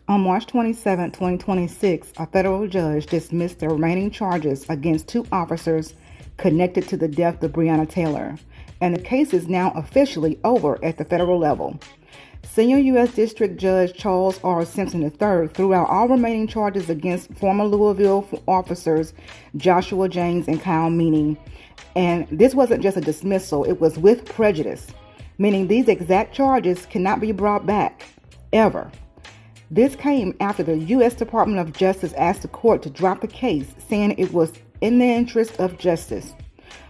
On March 27, 2026, a federal judge dismissed the remaining charges against 2 officers connected to the death of Breonna Taylor, and the case is now officially over at the federal level. Senior U.S. District Judge Charles R. Simpson III threw out all remaining charges against former Louisville officers Joshua James and Kyle Meany. And this wasn't just a dismissal, it was with prejudice, meaning these exact charges cannot be brought back, ever. This came after the U.S. Department of Justice asked the court to drop the case, saying it was in the interest of justice.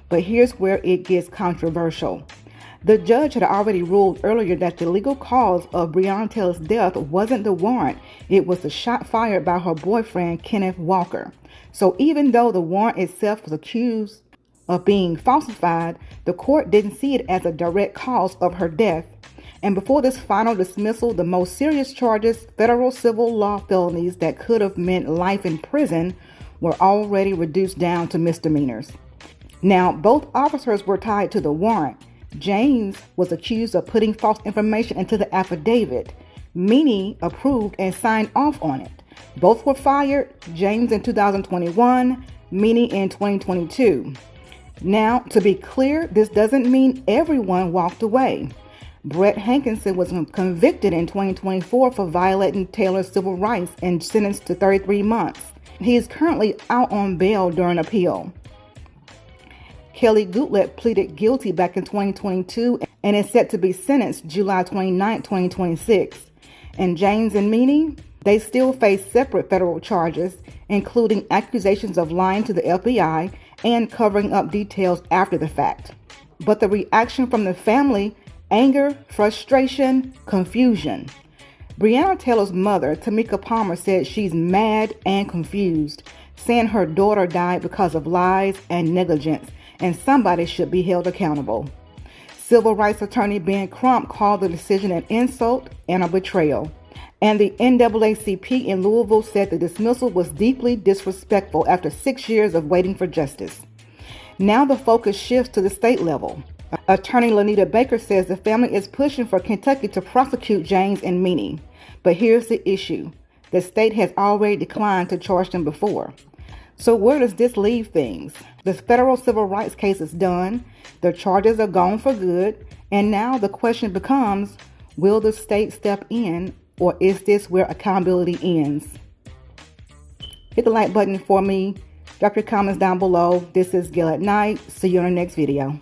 But here's where it gets controversial. The judge had already ruled earlier that the legal cause of Breonna Taylor's death wasn't the warrant, it was the shot fired by her boyfriend, Kenneth Walker. So even though the warrant itself was accused of being falsified, the court didn't see it as a direct cause of her death. And before this final dismissal, the most serious charges, federal civil law felonies that could have meant life in prison, were already reduced down to misdemeanors. Now, both officers were tied to the warrant. James was accused of putting false information into the affidavit. Meany approved and signed off on it. Both were fired, James in 2021, Meany in 2022. Now, to be clear, this doesn't mean everyone walked away. Brett Hankinson was convicted in 2024 for violating Taylor's civil rights and sentenced to 33 months. He is currently out on bail during appeal. Kelly Goodlett pleaded guilty back in 2022 and is set to be sentenced July 29, 2026. And James and Meany, they still face separate federal charges, including accusations of lying to the FBI and covering up details after the fact. But the reaction from the family: anger, frustration, confusion. Breonna Taylor's mother, Tamika Palmer, said she's mad and confused, saying her daughter died because of lies and negligence, and somebody should be held accountable. Civil rights attorney Ben Crump called the decision an insult and a betrayal. And the NAACP in Louisville said the dismissal was deeply disrespectful after 6 years of waiting for justice. Now the focus shifts to the state level. Attorney Lanita Baker says the family is pushing for Kentucky to prosecute James and Meany. But here's the issue. The state has already declined to charge them before. So where does this leave things? The federal civil rights case is done, the charges are gone for good, and now the question becomes, will the state step in, or is this where accountability ends? Hit the like button for me, drop your comments down below. This is Gail at Night. See you on the next video.